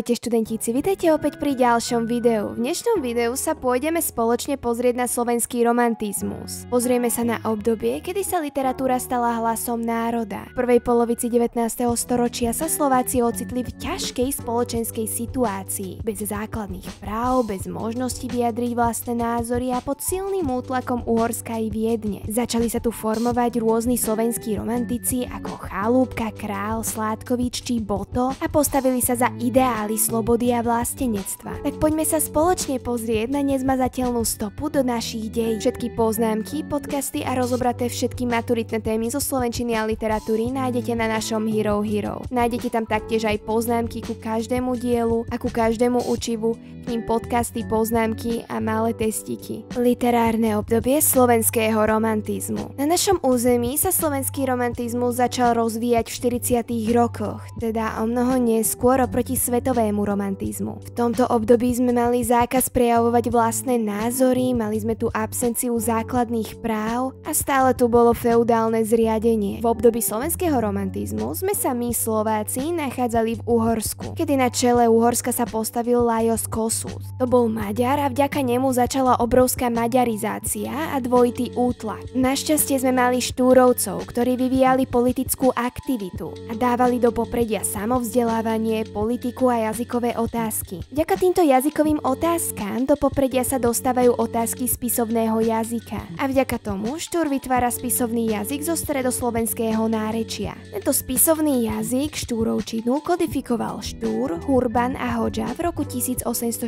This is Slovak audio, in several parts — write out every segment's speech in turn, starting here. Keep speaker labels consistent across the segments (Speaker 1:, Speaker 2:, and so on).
Speaker 1: Ahojte študentíci, vitajte opäť pri ďalšom videu. V dnešnom videu sa pôjdeme spoločne pozrieť na slovenský romantizmus. Pozrieme sa na obdobie, kedy sa literatúra stala hlasom národa. V prvej polovici 19. storočia sa Slováci ocitli v ťažkej spoločenskej situácii. Bez základných práv, bez možnosti vyjadriť vlastné názory a pod silným útlakom Uhorska i Viedne. Začali sa tu formovať rôzni slovenskí romantici ako Chalúbka, Král, Sládkovič či Boto a postavili sa za ideály slobody a vlastenectva. Tak poďme sa spoločne pozrieť na nezmazateľnú stopu do našich dejí. Všetky poznámky, podcasty a rozobraté všetky maturitné témy zo slovenčiny a literatúry nájdete na našom Hero Hero. Nájdete tam taktiež aj poznámky ku každému dielu a ku každému učivu, k ním podcasty, poznámky a malé testíky. Literárne obdobie slovenského romantizmu. Na našom území sa slovenský romantizmus začal rozvíjať v 40. rokoch, teda o mnoho neskôr oproti svetovému romantizmu. V tomto období sme mali zákaz prejavovať vlastné názory, mali sme tu absenciu základných práv a stále tu bolo feudálne zriadenie. V období slovenského romantizmu sme sa my Slováci nachádzali v Uhorsku, kedy na čele Uhorska sa postavil Lajos Kossuth. To bol Maďar a vďaka nemu začala obrovská maďarizácia a dvojitý útlak. Našťastie sme mali Štúrovcov, ktorí vyvíjali politickú aktivitu a dávali do popredia samovzdelávanie, politiku a jazykové otázky. Vďaka týmto jazykovým otázkam do popredia sa dostávajú otázky spisovného jazyka. A vďaka tomu Štúr vytvára spisovný jazyk zo stredoslovenského nárečia. Tento spisovný jazyk štúrovčinu kodifikoval Štúr, Hurban a Hodža v roku 1843.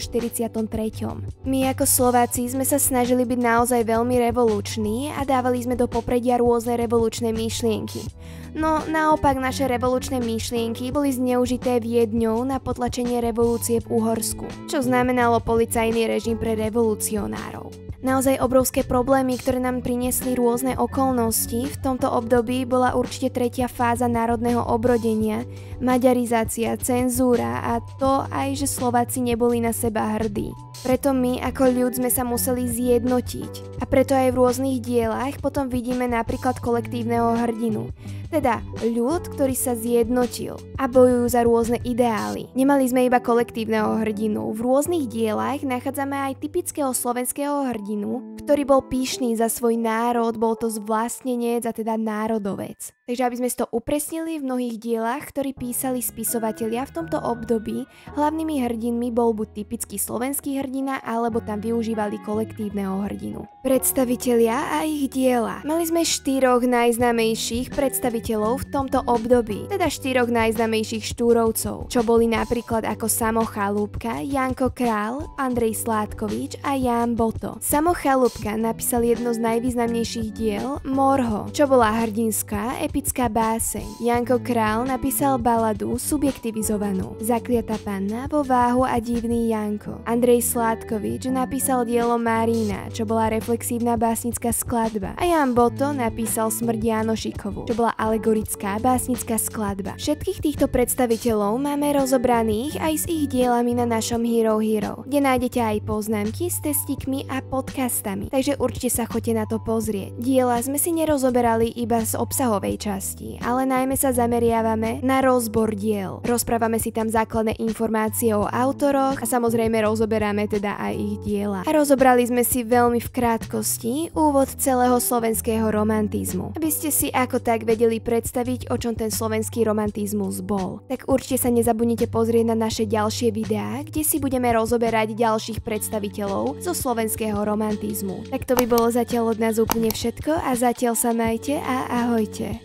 Speaker 1: My ako Slováci sme sa snažili byť naozaj veľmi revoluční a dávali sme do popredia rôzne revolučné myšlienky. No naopak naše revolučné myšlienky boli zneužité Viedňou na potlačenie revolúcie v Uhorsku, čo znamenalo policajný režim pre revolucionárov. Naozaj obrovské problémy, ktoré nám priniesli rôzne okolnosti, v tomto období bola určite tretia fáza národného obrodenia, maďarizácia, cenzúra a to aj, že Slováci neboli na seba hrdí. Preto my ako ľud sme sa museli zjednotiť a preto aj v rôznych dielách potom vidíme napríklad kolektívneho hrdinu. Teda ľud, ktorý sa zjednotil a bojujú za rôzne ideály. Nemali sme iba kolektívneho hrdinu. V rôznych dielách nachádzame aj typického slovenského hrdinu, ktorý bol pyšný za svoj národ, bol to zvlastnenec a teda národovec. Takže aby sme to upresnili, v mnohých dielách, ktorí písali spisovatelia v tomto období, hlavnými hrdinmi bol buď typický slovenský hrdina, alebo tam využívali kolektívneho hrdinu. Predstavitelia a ich diela. Mali sme 4 najznámejších predstaviteľov v tomto období, teda 4 najznámejších Štúrovcov, čo boli napríklad ako Samo Chalúbka, Janko Král, Andrej Sládkovič a Ján Boto. Samo Chalúbka napísal jedno z najvýznamnejších diel Morho, čo bola hrdinská epická báseň. Janko Král napísal baladu subjektivizovanú Zakliatá panna, Vo váhu a divný Janko. Andrej Sládkovič napísal dielo Marína, čo bola reflexívna básnická skladba. A Ján Boto napísal Smrť Jánošikovu, čo bola alegorická básnická skladba. Všetkých týchto predstaviteľov máme rozobraných aj s ich dielami na našom Hero Hero, kde nájdete aj poznámky s testíkmi a podcastami. Takže určite sa choďte na to pozrieť. Diela sme si nerozoberali iba z obsahovej časti, ale najmä sa zameriavame na rozbor diel. Rozprávame si tam základné informácie o autoroch a samozrejme rozoberáme teda aj ich diela. A rozobrali sme si veľmi v krátkosti úvod celého slovenského romantizmu, aby ste si ako tak vedeli predstaviť, o čom ten slovenský romantizmus bol. Tak určite sa nezabudnite pozrieť na naše ďalšie videá, kde si budeme rozoberať ďalších predstaviteľov zo slovenského romantizmu. Tak to by bolo zatiaľ od nás úplne všetko a zatiaľ sa majte a ahojte.